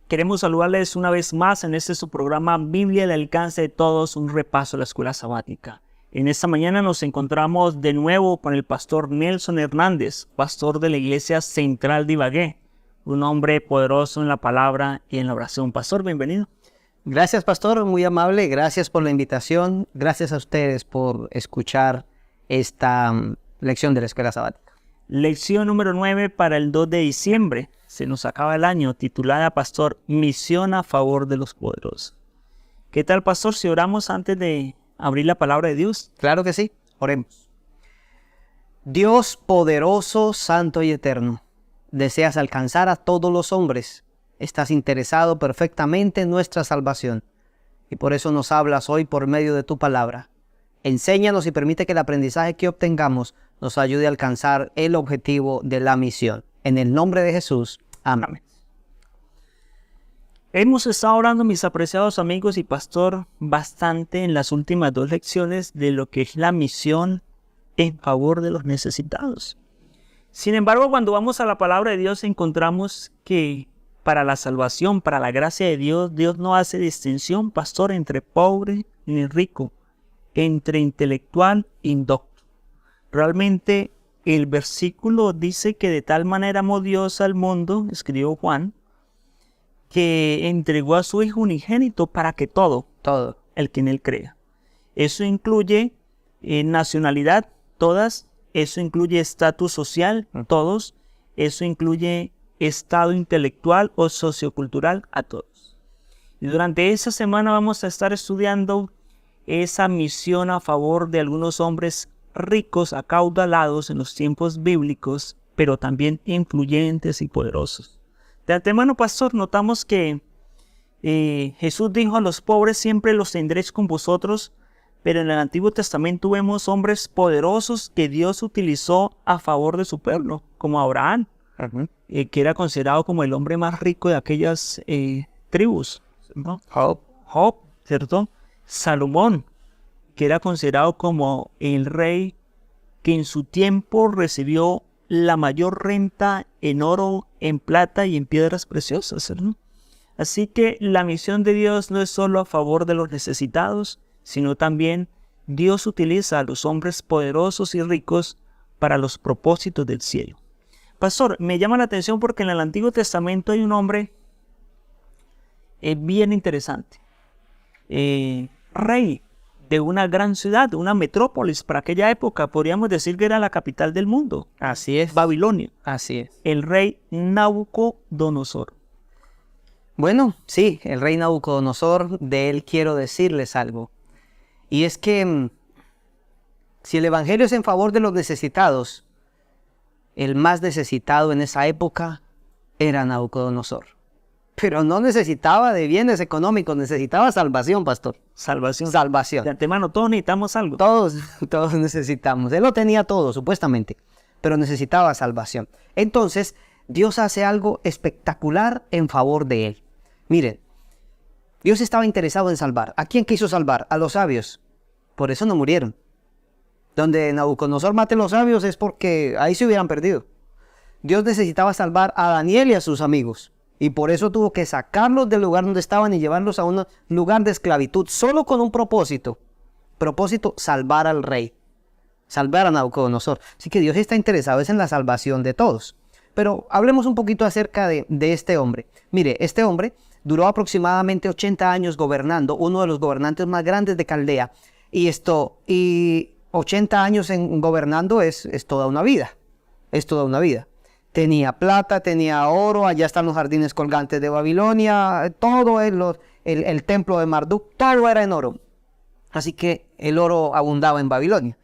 Queremos saludarles una vez más en este su programa Biblia al alcance de todos, un repaso a la escuela sabática. En esta mañana nos encontramos de nuevo con el pastor Nelson Hernández, pastor de la Iglesia Central de Ibagué, un hombre poderoso en la palabra y en la oración. Pastor, bienvenido. Gracias, pastor, muy amable, gracias por la invitación, gracias a ustedes por escuchar esta lección de la escuela sabática. Lección número 9 para el 2 de diciembre. Se nos acaba el año, titulada, pastor, Misión a favor de los poderosos. ¿Qué tal, pastor, si oramos antes de abrir la palabra de Dios? Claro que sí, oremos. Dios poderoso, santo y eterno, deseas alcanzar a todos los hombres. Estás interesado perfectamente en nuestra salvación y por eso nos hablas hoy por medio de tu palabra. Enséñanos y permite que el aprendizaje que obtengamos nos ayude a alcanzar el objetivo de la misión. En el nombre de Jesús. Amén. Hemos estado orando, mis apreciados amigos y pastor, bastante en las últimas 2 lecciones de lo que es la misión en favor de los necesitados. Sin embargo, cuando vamos a la palabra de Dios encontramos que para la salvación, para la gracia de Dios, Dios no hace distinción, pastor, entre pobre ni rico, entre intelectual e indocto. Realmente el versículo dice que de tal manera amó Dios al mundo, escribió Juan, que entregó a su Hijo unigénito para que todo el que en él crea. Eso incluye nacionalidad, todas. Eso incluye estatus social, todos. Eso incluye estado intelectual o sociocultural, a todos. Y durante esa semana vamos a estar estudiando esa misión a favor de algunos hombres ricos, acaudalados en los tiempos bíblicos, pero también influyentes y poderosos. De antemano, pastor, notamos que Jesús dijo a los pobres, siempre los tendréis con vosotros, pero en el Antiguo Testamento vemos hombres poderosos que Dios utilizó a favor de su pueblo, como Abraham, que era considerado como el hombre más rico de aquellas tribus, ¿no? Job, ¿cierto? Salomón, que era considerado como el rey que en su tiempo recibió la mayor renta en oro, en plata y en piedras preciosas, ¿no? Así que la misión de Dios no es solo a favor de los necesitados, sino también Dios utiliza a los hombres poderosos y ricos para los propósitos del cielo. Pastor, me llama la atención porque en el Antiguo Testamento hay un hombre bien interesante, rey de una gran ciudad, de una metrópolis para aquella época, podríamos decir que era la capital del mundo. Así es. Babilonia. Así es. El rey Nabucodonosor. Bueno, sí, el rey Nabucodonosor, de él quiero decirles algo. Y es que si el evangelio es en favor de los necesitados, el más necesitado en esa época era Nabucodonosor. Pero no necesitaba de bienes económicos, necesitaba salvación, pastor. Salvación. Salvación. De antemano, todos necesitamos algo. Todos necesitamos. Él lo tenía todo, supuestamente, pero necesitaba salvación. Entonces, Dios hace algo espectacular en favor de él. Miren, Dios estaba interesado en salvar. ¿A quién quiso salvar? A los sabios. Por eso no murieron. Donde Nabucodonosor mate a los sabios es porque ahí se hubieran perdido. Dios necesitaba salvar a Daniel y a sus amigos. Y por eso tuvo que sacarlos del lugar donde estaban y llevarlos a un lugar de esclavitud, solo con un propósito. Propósito, salvar al rey. Salvar a Nabucodonosor. Así que Dios está interesado en la salvación de todos. Pero hablemos un poquito acerca de este hombre. Mire, este hombre duró aproximadamente 80 años gobernando, uno de los gobernantes más grandes de Caldea. Y 80 años gobernando es toda una vida. Es toda una vida. Tenía plata, tenía oro, allá están los jardines colgantes de Babilonia, todo el templo de Marduk, todo era en oro. Así que el oro abundaba en Babilonia.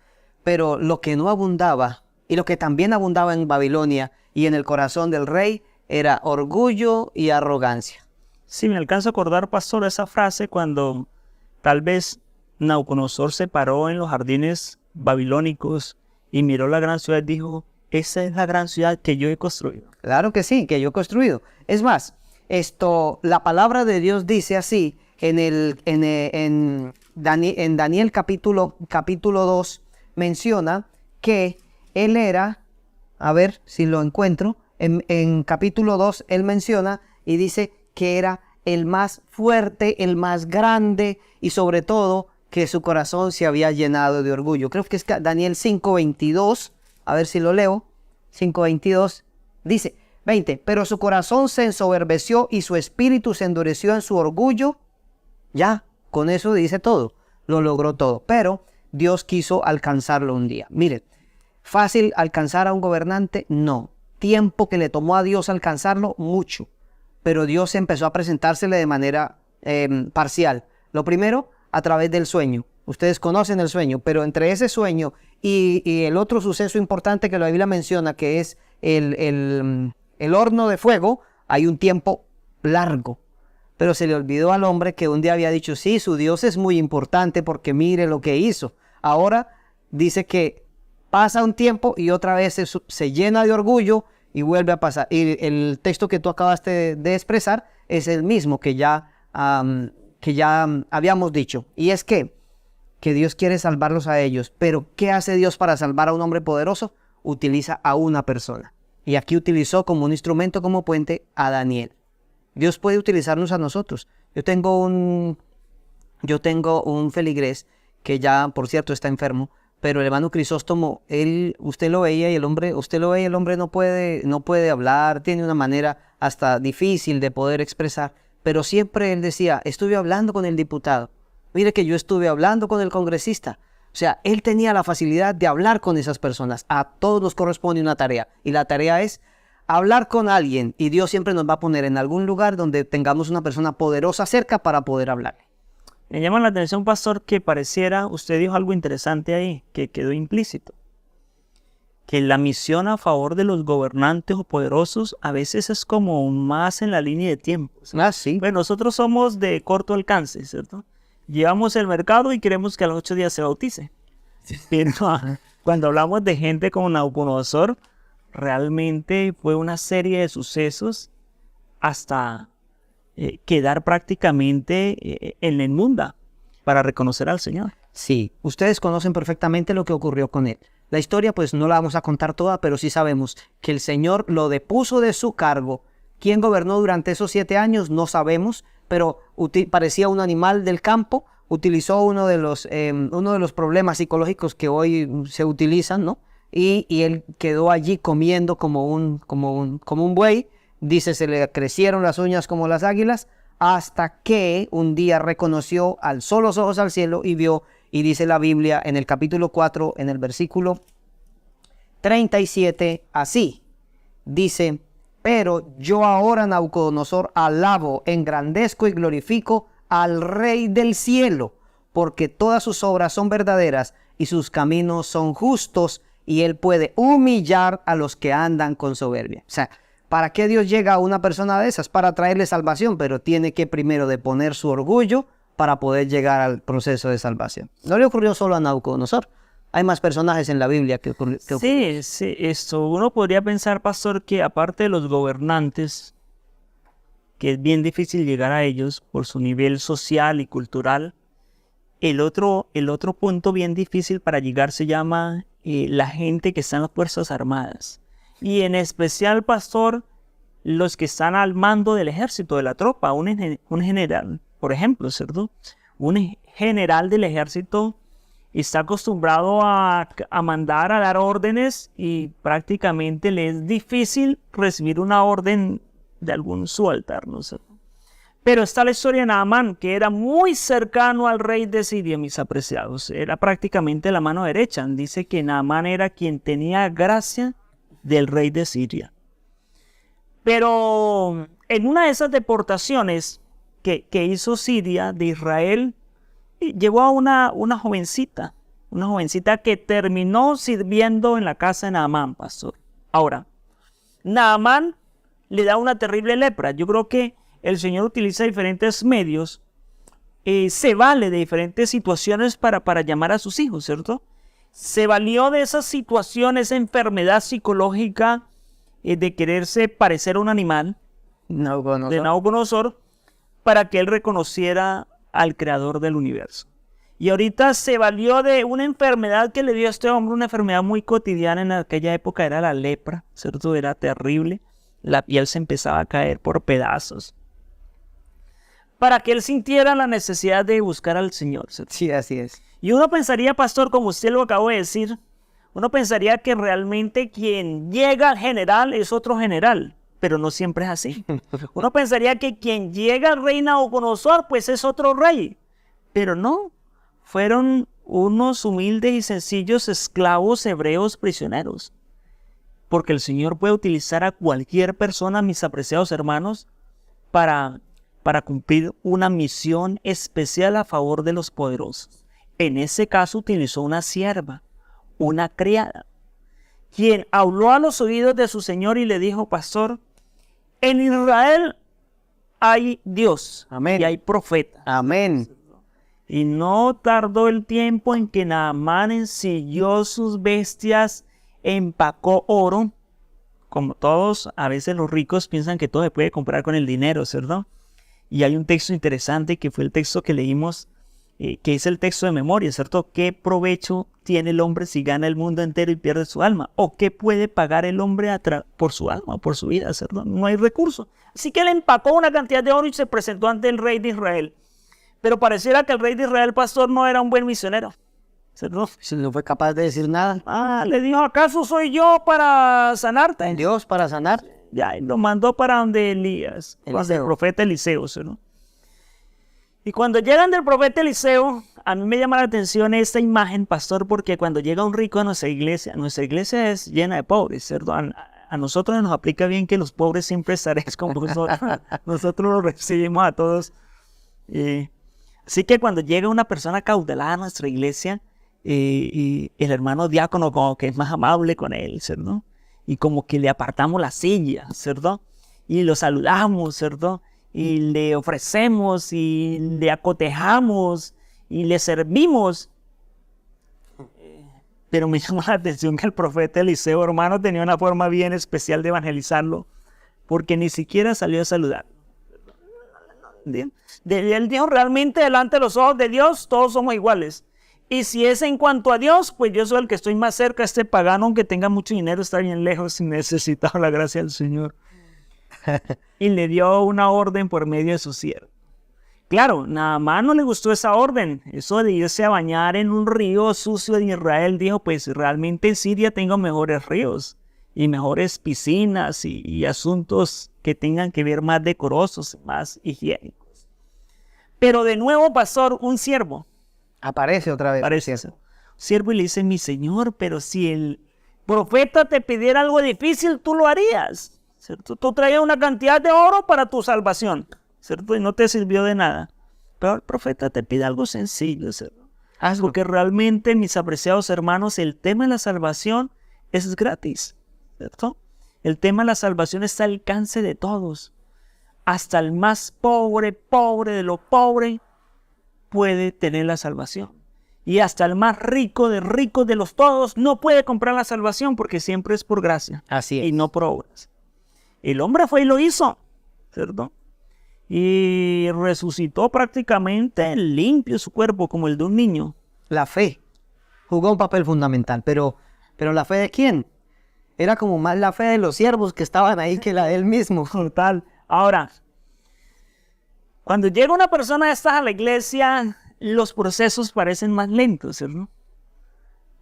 Pero lo que no abundaba, y lo que también abundaba en Babilonia y en el corazón del rey, era orgullo y arrogancia. Sí, me alcanzo a acordar, pastor, esa frase cuando tal vez Nabucodonosor se paró en los jardines babilónicos y miró la gran ciudad y dijo: esa es la gran ciudad que yo he construido. Claro que sí, que yo he construido. Es más, la palabra de Dios dice así en Daniel capítulo 2, menciona que él era, a ver si lo encuentro, en capítulo 2 él menciona y dice que era el más fuerte, el más grande y sobre todo que su corazón se había llenado de orgullo. Creo que es Daniel 5:22, a ver si lo leo, 5:22, dice, 20, pero su corazón se ensoberbeció y su espíritu se endureció en su orgullo. Ya, con eso dice todo, lo logró todo, pero Dios quiso alcanzarlo un día. Miren, ¿fácil alcanzar a un gobernante? No. Tiempo que le tomó a Dios alcanzarlo, mucho. Pero Dios empezó a presentársele de manera parcial. Lo primero, a través del sueño. Ustedes conocen el sueño, pero entre ese sueño y el otro suceso importante que la Biblia menciona, que es el horno de fuego, hay un tiempo largo. Pero se le olvidó al hombre que un día había dicho, sí, su Dios es muy importante porque mire lo que hizo. Ahora dice que pasa un tiempo y otra vez se llena de orgullo y vuelve a pasar. Y el texto que tú acabaste de expresar es el mismo que ya habíamos dicho. Y es que Dios quiere salvarlos a ellos. Pero ¿qué hace Dios para salvar a un hombre poderoso? Utiliza a una persona. Y aquí utilizó como un instrumento, como puente, a Daniel. Dios puede utilizarnos a nosotros. Yo tengo un feligrés que ya, por cierto, está enfermo. Pero el hermano Crisóstomo, usted lo veía y el hombre no puede hablar, tiene una manera hasta difícil de poder expresar, pero siempre él decía, estuve hablando con el diputado, mire que yo estuve hablando con el congresista. O sea, él tenía la facilidad de hablar con esas personas. A todos nos corresponde una tarea, y la tarea es hablar con alguien, y Dios siempre nos va a poner en algún lugar donde tengamos una persona poderosa cerca para poder hablarle. Me llama la atención, pastor, que pareciera, usted dijo algo interesante ahí, que quedó implícito. Que la misión a favor de los gobernantes o poderosos a veces es como más en la línea de tiempo. Sí. Bueno, nosotros somos de corto alcance, ¿cierto? Llevamos el mercado y queremos que a los 8 días se bautice. Pero cuando hablamos de gente como Nabucodonosor, realmente fue una serie de sucesos hasta quedar prácticamente en la inmunda para reconocer al Señor. Sí, ustedes conocen perfectamente lo que ocurrió con él. La historia pues no la vamos a contar toda, pero sí sabemos que el Señor lo depuso de su cargo. ¿Quién gobernó durante esos 7 años? No sabemos, pero parecía un animal del campo. Utilizó uno de los problemas psicológicos que hoy se utilizan, ¿no? Y él quedó allí comiendo como un buey. Dice, se le crecieron las uñas como las águilas, hasta que un día reconoció, alzó los ojos al cielo y vio, y dice la Biblia en el capítulo 4, en el versículo 37, así, dice, pero yo ahora, Nabucodonosor, alabo, engrandezco y glorifico al Rey del cielo, porque todas sus obras son verdaderas y sus caminos son justos, y él puede humillar a los que andan con soberbia. O sea, ¿para qué Dios llega a una persona de esas? Para traerle salvación, pero tiene que primero deponer su orgullo para poder llegar al proceso de salvación. No le ocurrió solo a Nabucodonosor. Hay más personajes en la Biblia que ocurrió. Sí, esto. Uno podría pensar, pastor, que aparte de los gobernantes, que es bien difícil llegar a ellos por su nivel social y cultural, el otro punto bien difícil para llegar se llama la gente que está en las Fuerzas Armadas. Y en especial, pastor, los que están al mando del ejército, de la tropa, un general, por ejemplo, ¿cierto? Un general del ejército está acostumbrado a mandar, a dar órdenes, y prácticamente le es difícil recibir una orden de algún subalterno, ¿cierto? Pero está la historia de Naamán, que era muy cercano al rey de Siria, mis apreciados. Era prácticamente la mano derecha. Dice que Naamán era quien tenía gracia del rey de Siria. Pero en una de esas deportaciones que hizo Siria de Israel, llevó a una jovencita que terminó sirviendo en la casa de Naamán, pastor. Ahora, Naamán le da una terrible lepra. Yo creo que el Señor utiliza diferentes medios, se vale de diferentes situaciones para llamar a sus hijos, ¿cierto? Se valió de esa situación, esa enfermedad psicológica de quererse parecer a un animal, de Nabucodonosor, para que él reconociera al creador del universo. Y ahorita se valió de una enfermedad que le dio a este hombre, una enfermedad muy cotidiana en aquella época, era la lepra, ¿cierto? Era terrible, la piel se empezaba a caer por pedazos. para que él sintiera la necesidad de buscar al Señor, ¿cierto? Sí, así es. Y uno pensaría, pastor, como usted lo acabó de decir, uno pensaría que realmente quien llega al general es otro general, pero no siempre es así. Uno pensaría que quien llega al rey Nabucodonosor, pues es otro rey, pero no. Fueron unos humildes y sencillos esclavos hebreos prisioneros. Porque el Señor puede utilizar a cualquier persona, mis apreciados hermanos, para cumplir una misión especial a favor de los poderosos. En ese caso utilizó una sierva, una criada, quien habló a los oídos de su Señor y le dijo, pastor, en Israel hay Dios. Amén. Y hay profeta. Amén. Y no tardó el tiempo en que Naamán ensilló sus bestias, empacó oro. Como todos, a veces los ricos piensan que todo se puede comprar con el dinero, ¿cierto? Y hay un texto interesante que fue el texto que leímos, que es el texto de memoria, ¿cierto? ¿Qué provecho tiene el hombre si gana el mundo entero y pierde su alma? ¿O qué puede pagar el hombre por su alma, por su vida, ¿cierto? No hay recurso. Así que él empacó una cantidad de oro y se presentó ante el rey de Israel. Pero pareciera que el rey de Israel, pastor, no era un buen misionero, ¿cierto? No fue capaz de decir nada. Le dijo, ¿acaso soy yo para sanarte? Dios para sanar. Ya, y lo mandó para donde Elías, donde el profeta Eliseo, ¿no? Y cuando llegan del profeta Eliseo, a mí me llama la atención esta imagen, pastor, porque cuando llega un rico a nuestra iglesia es llena de pobres, ¿cierto? A nosotros nos aplica bien que los pobres siempre estaréis con nosotros. Nosotros los recibimos a todos. Así que cuando llega una persona caudalada a nuestra iglesia, y el hermano diácono como que es más amable con él, ¿cierto? Y como que le apartamos la silla, ¿cierto? Y lo saludamos, ¿cierto? Y le ofrecemos y le acotejamos y le servimos. Pero me llama la atención que el profeta Eliseo, hermano, tenía una forma bien especial de evangelizarlo, porque ni siquiera salió a saludar. Él dijo, realmente delante de los ojos de Dios todos somos iguales. Y si es en cuanto a Dios, pues yo soy el que estoy más cerca. Este pagano, aunque tenga mucho dinero, está bien lejos y necesita la gracia del Señor. Y le dio una orden por medio de su siervo. Claro, Naamán no le gustó esa orden. Eso de irse a bañar en un río sucio de Israel, dijo, pues realmente en Siria tengo mejores ríos y mejores piscinas y asuntos que tengan que ver más decorosos, más higiénicos. Pero de nuevo, pastor, un siervo. Aparece otra vez. Aparece un siervo y le dice, mi señor, pero si el profeta te pidiera algo difícil, tú lo harías, ¿cierto? Tú traías una cantidad de oro para tu salvación, ¿cierto? Y no te sirvió de nada. Pero el profeta te pide algo sencillo, ¿cierto? Porque realmente, mis apreciados hermanos, el tema de la salvación es gratis, ¿cierto? El tema de la salvación está al alcance de todos. Hasta el más pobre de lo pobre, puede tener la salvación. Y hasta el más rico de los todos no puede comprar la salvación porque siempre es por gracia. Así es. Y no por obras. El hombre fue y lo hizo, ¿cierto? Y resucitó prácticamente limpio su cuerpo como el de un niño. La fe jugó un papel fundamental, pero ¿la fe de quién? Era como más la fe de los siervos que estaban ahí que la de él mismo. Total. Ahora, cuando llega una persona de estas a la iglesia, los procesos parecen más lentos, ¿cierto?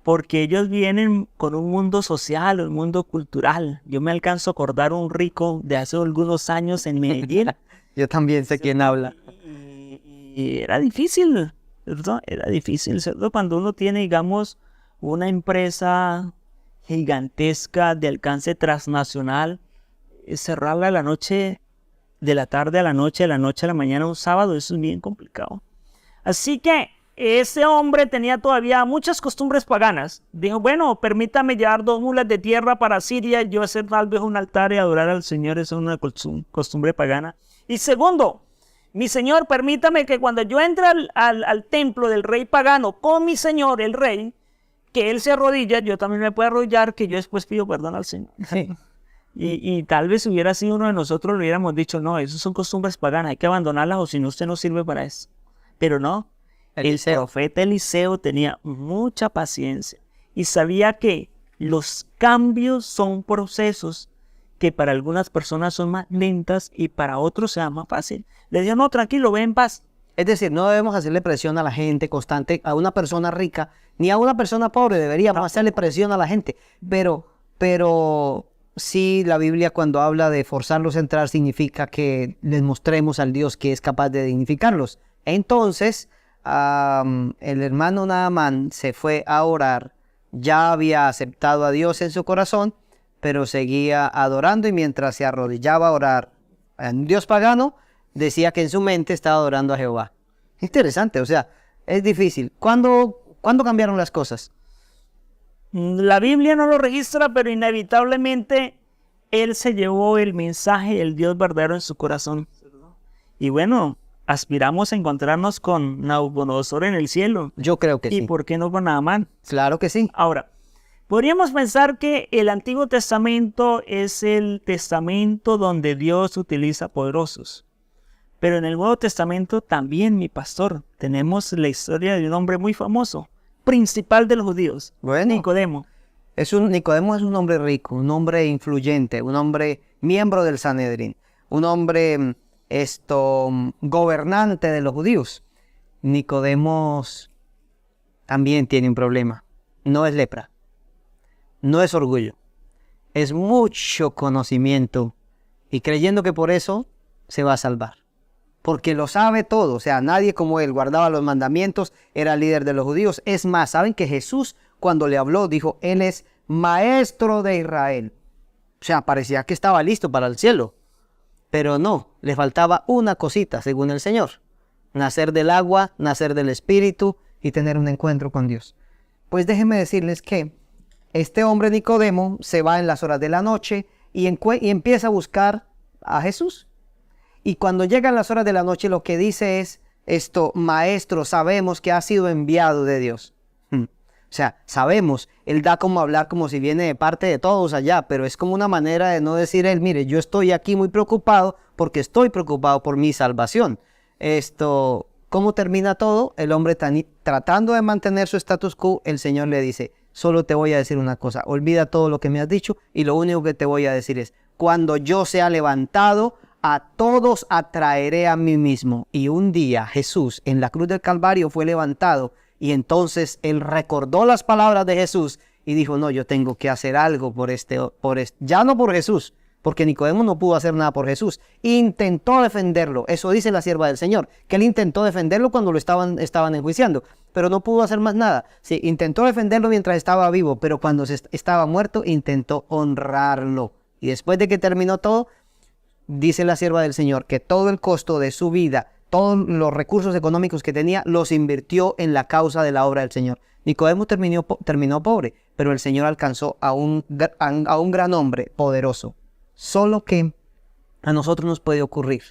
Porque ellos vienen con un mundo social, un mundo cultural. Yo me alcanzo a acordar un rico de hace algunos años en Medellín. Yo también sé quién habla. Y era difícil, ¿cierto? Era difícil, ¿cierto? Cuando uno tiene, digamos, una empresa gigantesca de alcance transnacional, cerrarla a la noche, de la tarde a la noche, de la noche a la mañana, un sábado, eso es bien complicado. Así que ese hombre tenía todavía muchas costumbres paganas. Dijo, bueno, permítame llevar 2 mulas de tierra para Siria, yo hacer tal vez un altar y adorar al Señor, eso es una costumbre pagana. Y segundo, mi Señor, permítame que cuando yo entre al templo del rey pagano con mi Señor, el rey, que él se arrodilla, yo también me puedo arrodillar, que yo después pido perdón al Señor. Sí. Y tal vez si hubiera sido uno de nosotros, le hubiéramos dicho, no, esas son costumbres paganas, hay que abandonarlas o si no, usted no sirve para eso. Pero no, el profeta Eliseo tenía mucha paciencia y sabía que los cambios son procesos que para algunas personas son más lentas y para otros sea más fácil. Le dijo, no, tranquilo, ve en paz. Es decir, no debemos hacerle presión a la gente constante, a una persona rica, ni a una persona pobre. Deberíamos hacerle presión a la gente. Pero sí, la Biblia cuando habla de forzarlos a entrar significa que les mostremos al Dios que es capaz de dignificarlos. Entonces, el hermano Naamán se fue a orar. Ya había aceptado a Dios en su corazón, pero seguía adorando, y mientras se arrodillaba a orar a un Dios pagano, decía que en su mente estaba adorando a Jehová. Interesante, o sea, es difícil. ¿Cuándo cambiaron las cosas? La Biblia no lo registra, pero inevitablemente él se llevó el mensaje del Dios verdadero en su corazón. Y bueno, aspiramos a encontrarnos con Nabucodonosor en el cielo. Yo creo que sí. ¿Y por qué no con Naamán? Claro que sí. Ahora, podríamos pensar que el Antiguo Testamento es el testamento donde Dios utiliza poderosos. Pero en el Nuevo Testamento también, mi pastor, tenemos la historia de un hombre muy famoso, principal de los judíos, Bueno. Nicodemo. Nicodemo es un hombre rico, un hombre influyente, un hombre miembro del Sanedrín, un hombre gobernante de los judíos. Nicodemo también tiene un problema. No es lepra, no es orgullo, es mucho conocimiento, y creyendo que por eso se va a salvar. Porque lo sabe todo, o sea, nadie como él guardaba los mandamientos, era líder de los judíos. Es más, saben que Jesús cuando le habló dijo, él es maestro de Israel. O sea, parecía que estaba listo para el cielo, pero no, le faltaba una cosita según el Señor: nacer del agua, nacer del Espíritu y tener un encuentro con Dios. Pues déjenme decirles que este hombre Nicodemo se va en las horas de la noche y empieza a buscar a Jesús. Y cuando llegan las horas de la noche, lo que dice es maestro, sabemos que ha sido enviado de Dios. O sea, sabemos, él da como hablar como si viene de parte de todos allá, pero es como una manera de no decir él, mire, yo estoy aquí muy preocupado porque estoy preocupado por mi salvación. ¿Cómo termina todo? El hombre tratando de mantener su status quo, el Señor le dice, solo te voy a decir una cosa, olvida todo lo que me has dicho y lo único que te voy a decir es, cuando yo sea levantado, a todos atraeré a mí mismo. Y un día Jesús en la cruz del Calvario fue levantado, y entonces él recordó las palabras de Jesús y dijo, no, yo tengo que hacer algo por ya no por Jesús, porque Nicodemo no pudo hacer nada por Jesús. Intentó defenderlo, eso dice la sierva del Señor, que él intentó defenderlo cuando lo estaban enjuiciando, pero no pudo hacer más nada. Sí, intentó defenderlo mientras estaba vivo, pero cuando estaba muerto intentó honrarlo. Y después de que terminó todo, dice la sierva del Señor que todo el costo de su vida, todos los recursos económicos que tenía, los invirtió en la causa de la obra del Señor. Nicodemo terminó pobre, pero el Señor alcanzó a un gran hombre poderoso. Solo que a nosotros nos puede ocurrir,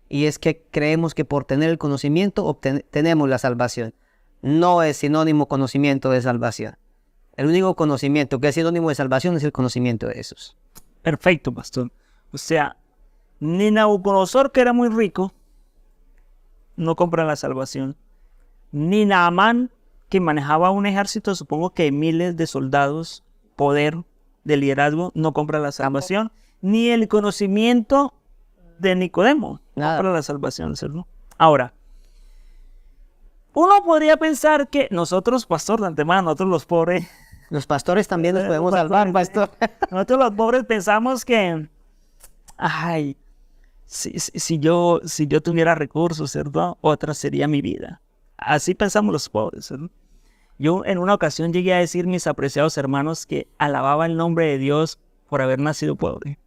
y es que creemos que por tener el conocimiento tenemos la salvación. No es sinónimo conocimiento de salvación. El único conocimiento que es sinónimo de salvación es el conocimiento de Jesús. Perfecto, pastor. O sea, ni Nabucodonosor, que era muy rico, no compra la salvación. Ni Naamán, que manejaba un ejército, supongo que miles de soldados, poder de liderazgo, no compra la salvación. Ni el conocimiento de Nicodemo compra la salvación, ¿cierto? Ahora, uno podría pensar que nosotros, pastor, de antemano, nosotros los pobres... Los pastores también nos podemos salvar, pastor. Nosotros los pobres pensamos que... Ay, si yo tuviera recursos, ¿cierto? Otra sería mi vida. Así pensamos los pobres, ¿cierto? Yo en una ocasión llegué a decir, mis apreciados hermanos, que alababa el nombre de Dios por haber nacido pobre.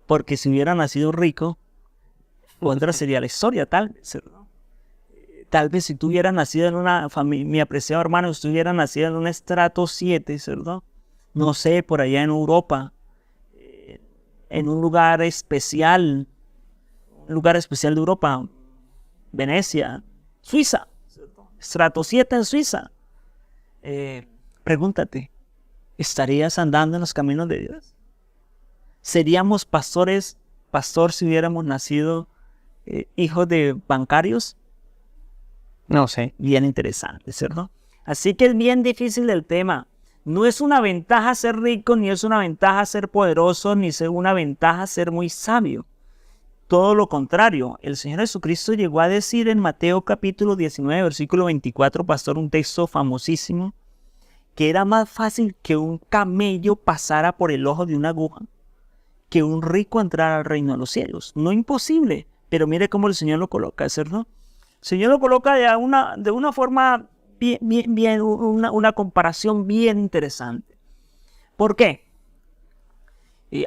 Porque si hubiera nacido rico, otra sería la historia, tal vez, ¿cierto? Tal vez si tú hubieras nacido en una familia, mi apreciado hermano, si tú hubieras nacido en un estrato 7, ¿cierto? No sé, por allá en Europa, en un lugar especial de Europa, Venecia, Suiza, ¿cierto? Estrato 7 en Suiza. Pregúntate, ¿estarías andando en los caminos de Dios? ¿Seríamos pastor si hubiéramos nacido hijos de bancarios? No sé. Bien interesante, ¿cierto? Así que es bien difícil el tema. No es una ventaja ser rico, ni es una ventaja ser poderoso, ni es una ventaja ser muy sabio. Todo lo contrario, el Señor Jesucristo llegó a decir en Mateo capítulo 19, versículo 24, pastor, un texto famosísimo, que era más fácil que un camello pasara por el ojo de una aguja, que un rico entrara al reino de los cielos. No imposible, pero mire cómo el Señor lo coloca, ¿cierto? El Señor lo coloca de una forma bien, una comparación bien interesante. ¿Por qué?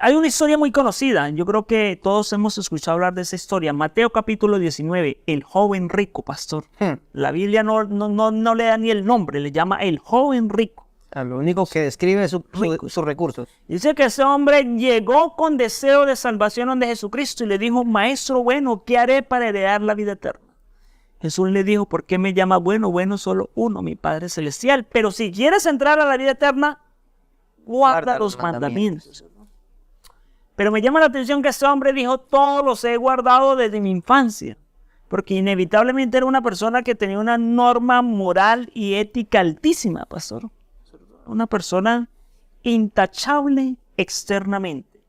Hay una historia muy conocida, yo creo que todos hemos escuchado hablar de esa historia. Mateo capítulo 19, el joven rico, pastor. La Biblia no le da ni el nombre, le llama el joven rico. Lo único que describe es sus recursos. Dice que ese hombre llegó con deseo de salvación donde Jesucristo y le dijo, maestro bueno, ¿qué haré para heredar la vida eterna? Jesús le dijo, ¿por qué me llama bueno? Bueno, solo uno, mi Padre Celestial. Pero si quieres entrar a la vida eterna, guarda los mandamientos. Pero me llama la atención que ese hombre dijo, todos los he guardado desde mi infancia. Porque inevitablemente era una persona que tenía una norma moral y ética altísima, pastor. Una persona intachable externamente.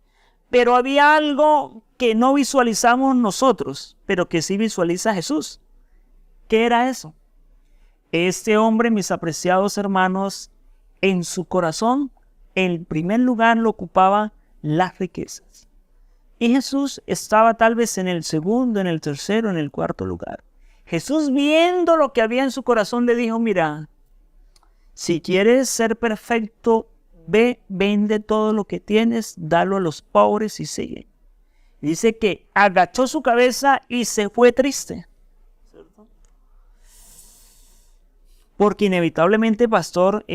Pero había algo que no visualizamos nosotros, pero que sí visualiza Jesús. ¿Qué era eso? Este hombre, mis apreciados hermanos, en su corazón, en primer lugar lo ocupaba las riquezas. Y Jesús estaba tal vez en el segundo, en el tercero, en el cuarto lugar. Jesús, viendo lo que había en su corazón, le dijo, mira, si quieres ser perfecto, ve, vende todo lo que tienes, dalo a los pobres y sigue. Dice que agachó su cabeza y se fue triste. Porque inevitablemente, pastor,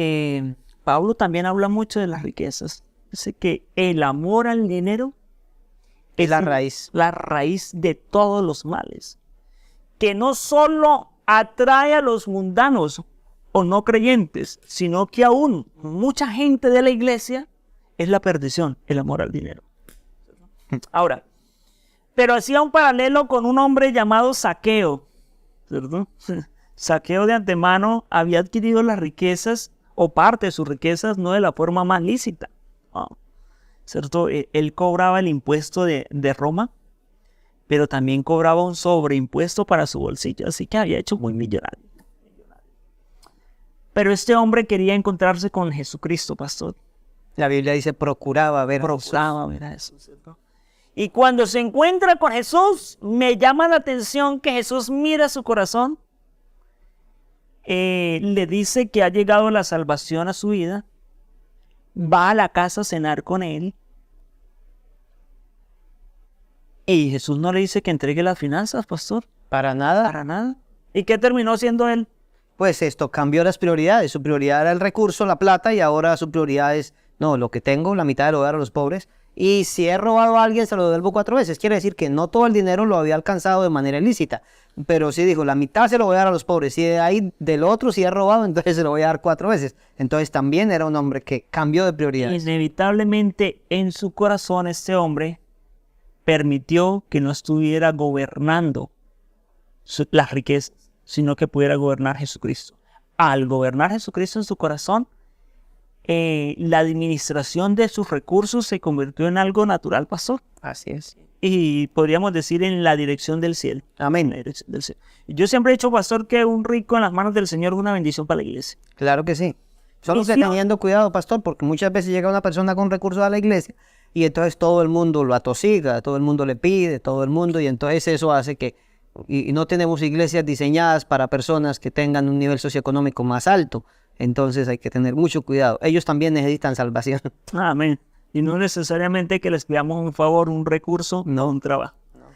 Pablo también habla mucho de las riquezas. Dice que el amor al dinero es la raíz de todos los males. Que no solo atrae a los mundanos o no creyentes, sino que aún mucha gente de la iglesia es la perdición, el amor al dinero. Ahora, pero hacía un paralelo con un hombre llamado Zaqueo, ¿cierto? Zaqueo de antemano había adquirido las riquezas o parte de sus riquezas no de la forma más lícita. ¿Cierto? Él cobraba el impuesto de Roma, pero también cobraba un sobreimpuesto para su bolsillo, así que había hecho muy millonario. Pero este hombre quería encontrarse con Jesucristo, pastor. La Biblia dice procuraba ver a Jesús, ¿cierto? Y cuando se encuentra con Jesús, me llama la atención que Jesús mira su corazón, le dice que ha llegado la salvación a su vida, va a la casa a cenar con él, y Jesús no le dice que entregue las finanzas, pastor. Para nada. Para nada. ¿Y qué terminó siendo él? Pues esto cambió las prioridades. Su prioridad era el recurso, la plata, y ahora su prioridad es, no, lo que tengo, la mitad de lo voy a dar a los pobres. Y si he robado a alguien, se lo devuelvo 4 veces. Quiere decir que no todo el dinero lo había alcanzado de manera ilícita. Pero sí dijo, la mitad se lo voy a dar a los pobres. Y de ahí, del otro, si he robado, entonces se lo voy a dar 4 veces. Entonces también era un hombre que cambió de prioridades. Inevitablemente en su corazón este hombre permitió que no estuviera gobernando las riquezas, sino que pudiera gobernar Jesucristo. Al gobernar Jesucristo en su corazón, la administración de sus recursos se convirtió en algo natural, pastor. Así es. Y podríamos decir en la dirección del cielo. Amén. La dirección del cielo. Yo siempre he dicho, pastor, que un rico en las manos del Señor es una bendición para la iglesia. Claro que sí. Solo que teniendo cuidado, pastor, porque muchas veces llega una persona con recursos a la iglesia y entonces todo el mundo lo atosiga, todo el mundo le pide, todo el mundo, y entonces eso hace que y no tenemos iglesias diseñadas para personas que tengan un nivel socioeconómico más alto. Entonces hay que tener mucho cuidado. Ellos también necesitan salvación. Amén. Y no necesariamente que les pidamos un favor, un recurso, no un trabajo. No.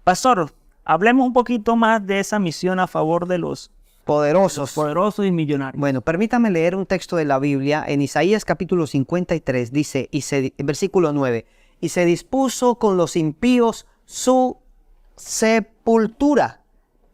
Pastor, hablemos un poquito más de esa misión a favor de los poderosos y millonarios. Bueno, permítame leer un texto de la Biblia en Isaías capítulo 53. Dice, versículo 9, y se dispuso con los impíos su sepultura,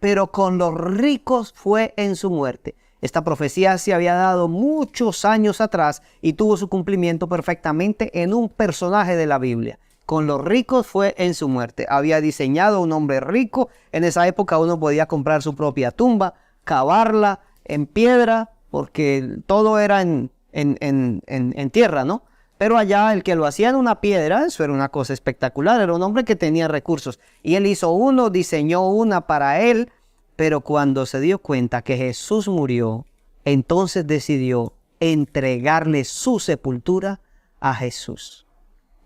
pero con los ricos fue en su muerte. Esta profecía se había dado muchos años atrás y tuvo su cumplimiento perfectamente en un personaje de la Biblia. Con los ricos fue en su muerte. Había diseñado un hombre rico. En esa época uno podía comprar su propia tumba, cavarla en piedra, porque todo era en en tierra, ¿no? Pero allá el que lo hacía en una piedra, eso era una cosa espectacular, era un hombre que tenía recursos. Y él hizo uno, diseñó una para él, pero cuando se dio cuenta que Jesús murió, entonces decidió entregarle su sepultura a Jesús.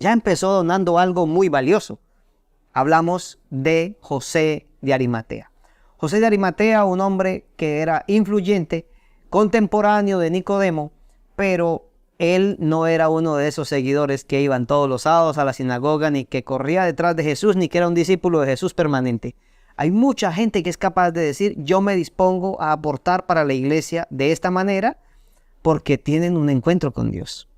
Ya empezó donando algo muy valioso. Hablamos de José de Arimatea. José de Arimatea, un hombre que era influyente, contemporáneo de Nicodemo, pero él no era uno de esos seguidores que iban todos los sábados a la sinagoga, ni que corría detrás de Jesús, ni que era un discípulo de Jesús permanente. Hay mucha gente que es capaz de decir, yo me dispongo a aportar para la iglesia de esta manera, porque tienen un encuentro con Dios.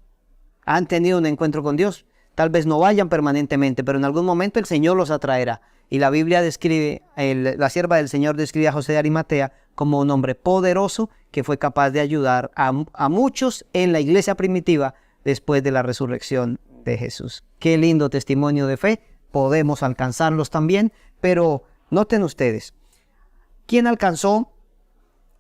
Han tenido un encuentro con Dios. Tal vez no vayan permanentemente, pero en algún momento el Señor los atraerá. Y la Biblia describe, la sierva del Señor describe a José de Arimatea como un hombre poderoso que fue capaz de ayudar a muchos en la iglesia primitiva después de la resurrección de Jesús. Qué lindo testimonio de fe. Podemos alcanzarlos también, pero noten ustedes, ¿quién alcanzó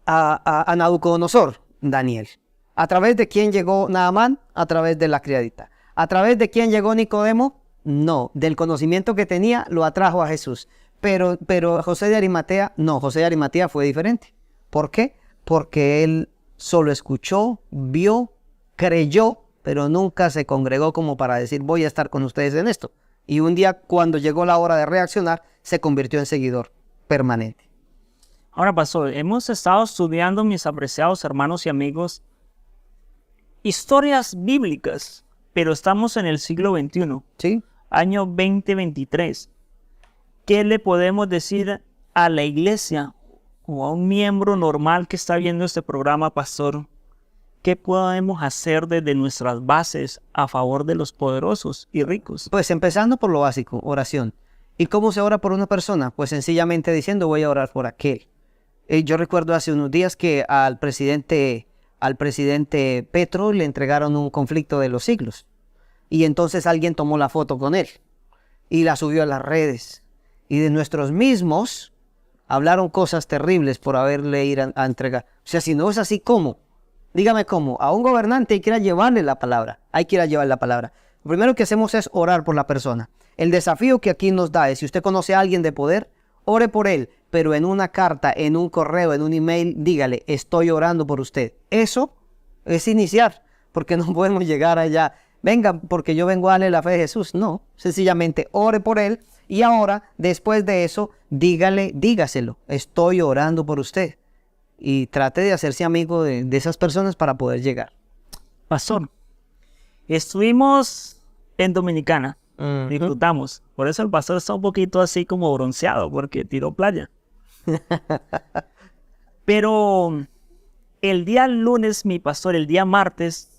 a Nabucodonosor? Daniel. ¿A través de quién llegó Naamán? A través de la criadita. ¿A través de quién llegó Nicodemo? No, del conocimiento que tenía lo atrajo a Jesús. Pero José de Arimatea, no, José de Arimatea fue diferente. ¿Por qué? Porque él solo escuchó, vio, creyó, pero nunca se congregó como para decir voy a estar con ustedes en esto. Y un día cuando llegó la hora de reaccionar, se convirtió en seguidor permanente. Ahora, pastor, hemos estado estudiando, mis apreciados hermanos y amigos, historias bíblicas, pero estamos en el siglo XXI, ¿Sí? año 2023. ¿Qué le podemos decir a la iglesia o a un miembro normal que está viendo este programa, pastor? ¿Qué podemos hacer desde nuestras bases a favor de los poderosos y ricos? Pues empezando por lo básico, oración. ¿Y cómo se ora por una persona? Pues sencillamente diciendo voy a orar por aquel. Yo recuerdo hace unos días que al presidente Petro le entregaron un conflicto de los siglos. Y entonces alguien tomó la foto con él y la subió a las redes. Y de nuestros mismos hablaron cosas terribles por haberle ido a entregar. O sea, si no es así, ¿cómo? Dígame cómo. A un gobernante hay que ir a llevarle la palabra. Hay que ir a llevar la palabra. Lo primero que hacemos es orar por la persona. El desafío que aquí nos da es, si usted conoce a alguien de poder, ore por él. Pero en una carta, en un correo, en un email, dígale, estoy orando por usted. Eso es iniciar, porque no podemos llegar allá. Venga, porque yo vengo a darle la fe de Jesús. No, sencillamente ore por él. Y ahora, después de eso, dígaselo. Estoy orando por usted. Y trate de hacerse amigo de esas personas para poder llegar. Pastor, estuvimos en Dominicana. Disfrutamos. Por eso el pastor está un poquito así como bronceado, porque tiró playa. Pero el día lunes, mi pastor, el día martes,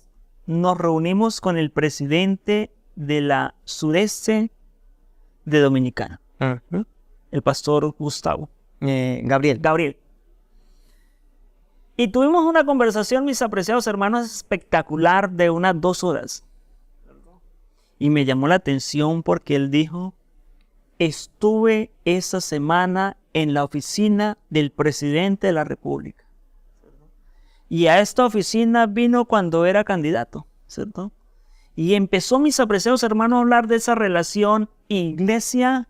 nos reunimos con el presidente de la sureste de Dominicana. El pastor Gustavo. Gabriel. Y tuvimos una conversación, mis apreciados hermanos, espectacular de unas 2 horas. Y me llamó la atención porque él dijo, estuve esa semana en la oficina del presidente de la República. Y a esta oficina vino cuando era candidato, ¿cierto? Y empezó, mis apreciados hermanos, a hablar de esa relación iglesia,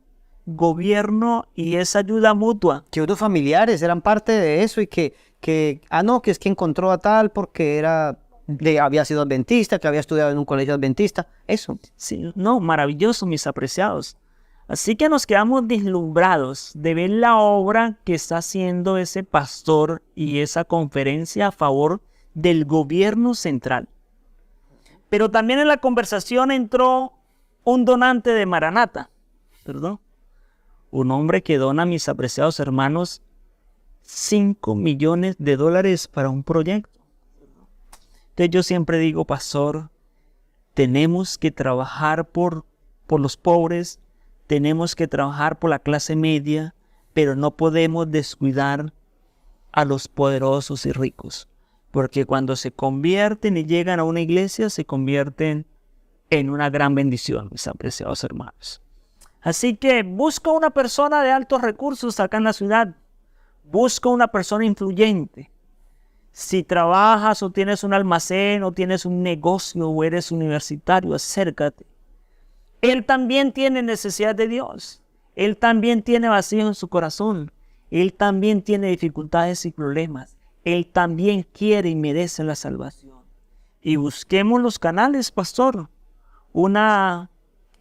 gobierno y esa ayuda mutua. Que otros familiares eran parte de eso y que es que encontró a tal porque había sido adventista, que había estudiado en un colegio adventista, eso. Sí, no, maravilloso, mis apreciados. Así que nos quedamos deslumbrados de ver la obra que está haciendo ese pastor y esa conferencia a favor del gobierno central. Pero también en la conversación entró un donante de Maranata, ¿perdón? Un hombre que dona, mis apreciados hermanos, $5 millones para un proyecto. Entonces yo siempre digo, pastor, tenemos que trabajar por los pobres, tenemos que trabajar por la clase media, pero no podemos descuidar a los poderosos y ricos, porque cuando se convierten y llegan a una iglesia, se convierten en una gran bendición, mis apreciados hermanos. Así que busca una persona de altos recursos acá en la ciudad, busca una persona influyente. Si trabajas o tienes un almacén o tienes un negocio o eres universitario, acércate. Él también tiene necesidad de Dios. Él también tiene vacío en su corazón. Él también tiene dificultades y problemas. Él también quiere y merece la salvación. Y busquemos los canales, pastor. Una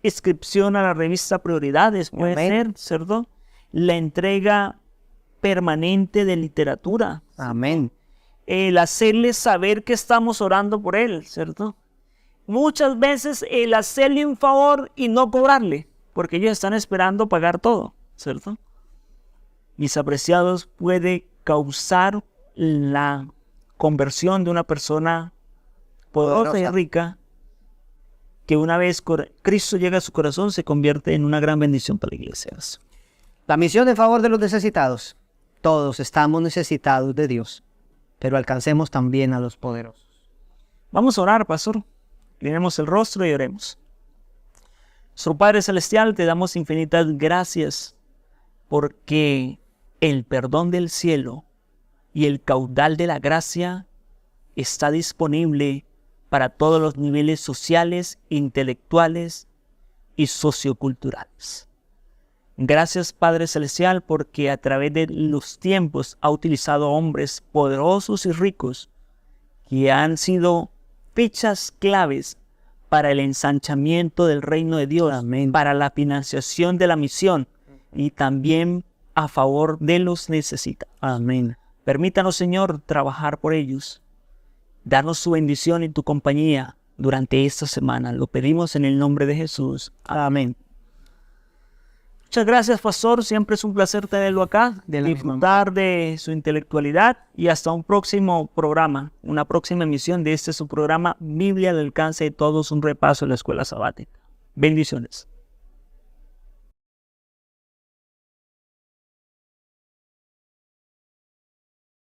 inscripción a la revista Prioridades puede ser, ¿cierto? La entrega permanente de literatura. Amén. El hacerle saber que estamos orando por él, ¿cierto? Muchas veces el hacerle un favor y no cobrarle, porque ellos están esperando pagar todo, ¿cierto? Mis apreciados, puede causar la conversión de una persona poderosa y rica, que una vez Cristo llega a su corazón se convierte en una gran bendición para la iglesia. La misión en favor de los necesitados. Todos estamos necesitados de Dios, pero alcancemos también a los poderosos. Vamos a orar, pastor. Miremos el rostro y oremos. Nuestro Padre Celestial, te damos infinitas gracias porque el perdón del cielo y el caudal de la gracia está disponible para todos los niveles sociales, intelectuales y socioculturales. Gracias, Padre Celestial, porque a través de los tiempos ha utilizado hombres poderosos y ricos que han sido fichas claves para el ensanchamiento del reino de Dios, amén, para la financiación de la misión y también a favor de los necesitados. Amén. Permítanos, Señor, trabajar por ellos. Danos su bendición y tu compañía durante esta semana. Lo pedimos en el nombre de Jesús. Amén. Muchas gracias, pastor. Siempre es un placer tenerlo acá, disfrutar de su intelectualidad y hasta un próximo programa, una próxima emisión de su programa Biblia al alcance de todos, un repaso en la escuela sabática. Bendiciones.